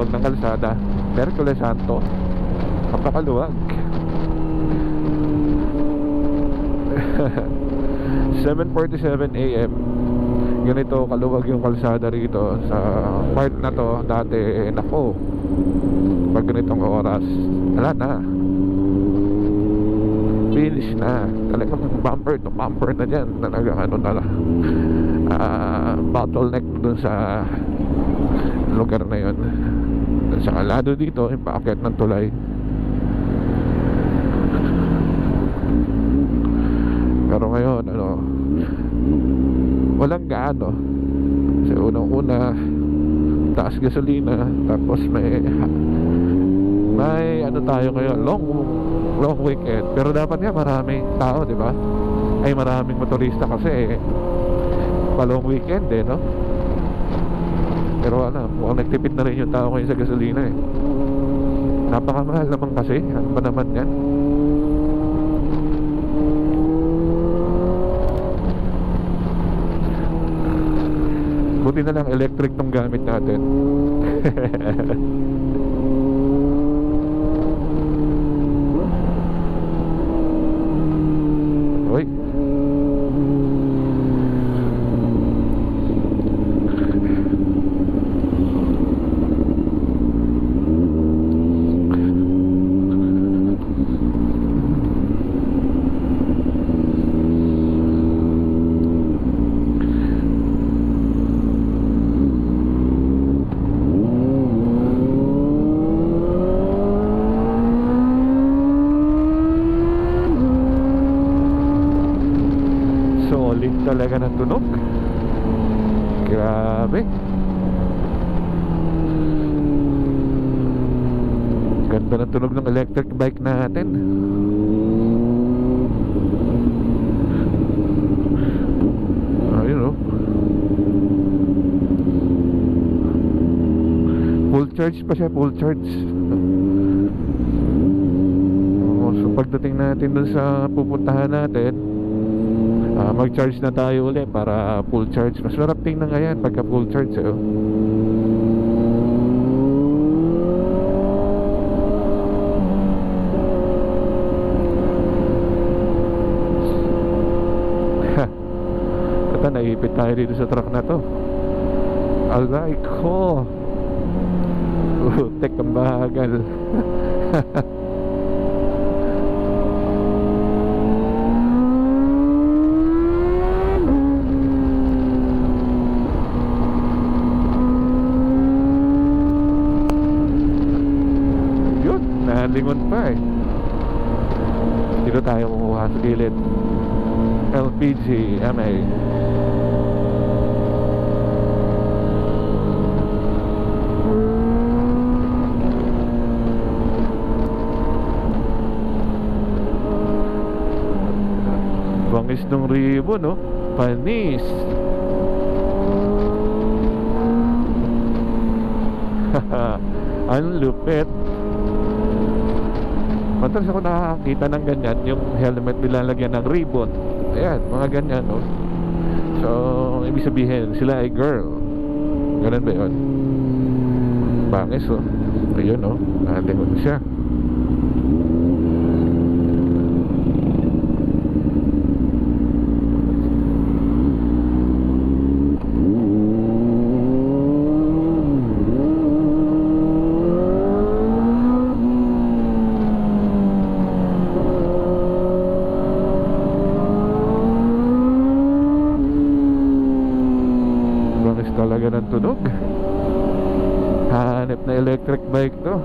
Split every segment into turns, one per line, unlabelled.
napakaluwag ng kalsada. Hercules Santo, napakaluwag. 7:47 AM, ganito kaluwag yung kalsada rito sa part na to. Dati, nako, pag ganitong oras, wala na, finish na. Talagang bumper to bumper na dyan. Talagang ano na lang, bottleneck dun sa lugar na yun. Sa kalado dito, yung paakyat ng tulay. Pero ngayon, ano, walang gaano. Kasi unang-una, taas gasolina, tapos may ano tayo ngayon, long weekend. Pero dapat nga maraming tao, di ba? Ay, maraming motorista kasi pa long weekend no? Pero alam, mukhang nagtipid na rin yung tao ngayon sa gasolina Napakamahal naman kasi. Ano ba naman yan? Buti na lang electric tong gamit natin. Uy. Solid talaga ng tunog. Grabe. Ganda ng tunog ng electric bike natin. Ayun full charge pa siya, full charge. So pagdating natin dun sa pupuntahan natin, mag-charge na tayo ulit para full charge. Mas marap tingnan nga yan pagka full charge Ito, naipit tayo dito sa truck na to. Alright ko. Tek ang bagal. Lingon pa dito tayo kukuha sa gilid. LPG MA. Bangis ng ribbon panis. Ang lupit. Madalas ako nakakita ng ganyan, yung helmet nilalagyan ng ribbon. Ayan, mga ganyan So, ibig sabihin, sila ay girl. Ganun ba yun? Bangis Ayun nalingon siya. Talaga ng tunog. Hanep na electric bike to.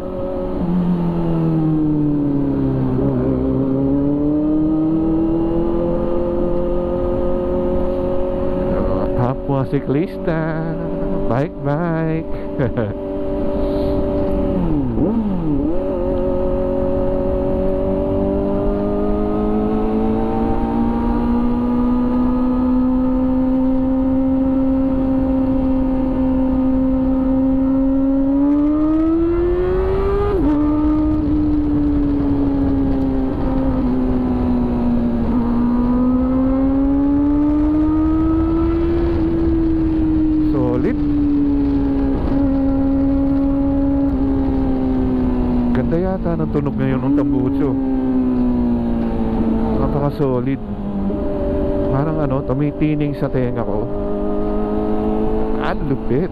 Kapwa siklista, bike. ang tunog ngayon ng tambucho. Napaka solid. Parang ano, tumitining sa tenga ko. Ang lupit.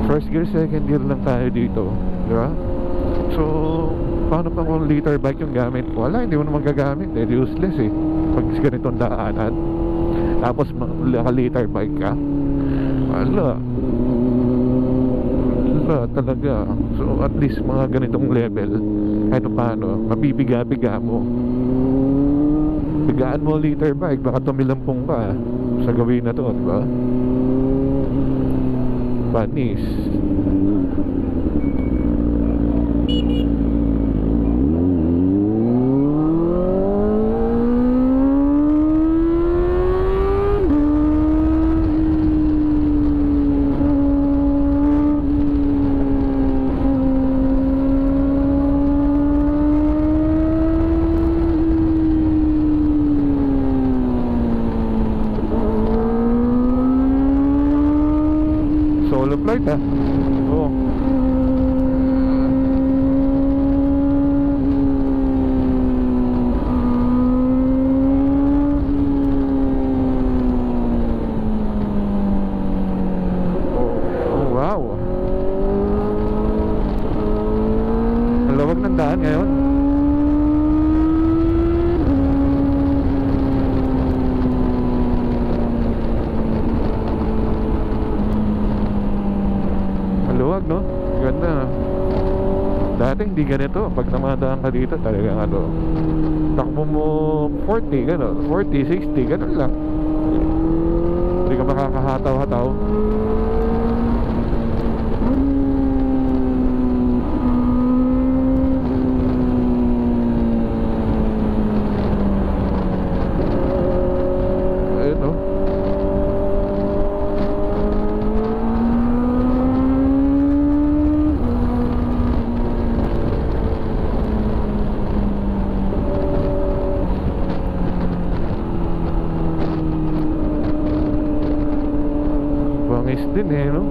First gear, second gear lang tayo dito, di ba? So, paano pa kung liter bike yung gamit? Wala, hindi mo naman gagamit, useless eh pag ganitong daanan. Tapos naka-liter bike ka, wala talaga. So at least mga ganitong level, kahit paano mabibiga-biga mo. Bigaan mo liter bike, baka tumilampong ka sa gawin na to, di ba? Panis. Solo flight ah. Oo. Oh, wow. Ang lawag ng daan ngayon. Maluwag, no? Ganda. Dati hindi ganito. Pag namadaan ka dito, talagang ano, takbo mo 40, gano'n. 40, 60, gano'n lang. Hindi ka makakahataw-hataw. Ayun, no? Bangis din eh, no?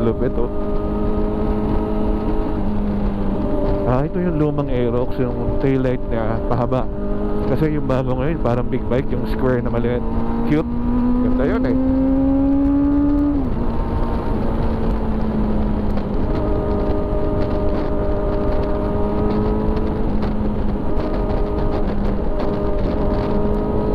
Lupit oh. Ito yung lumang Aerox, yung taillight niya pahaba. Kasi yung bago ngayon parang big bike, yung square na maliit. Cute. Ganda yun eh.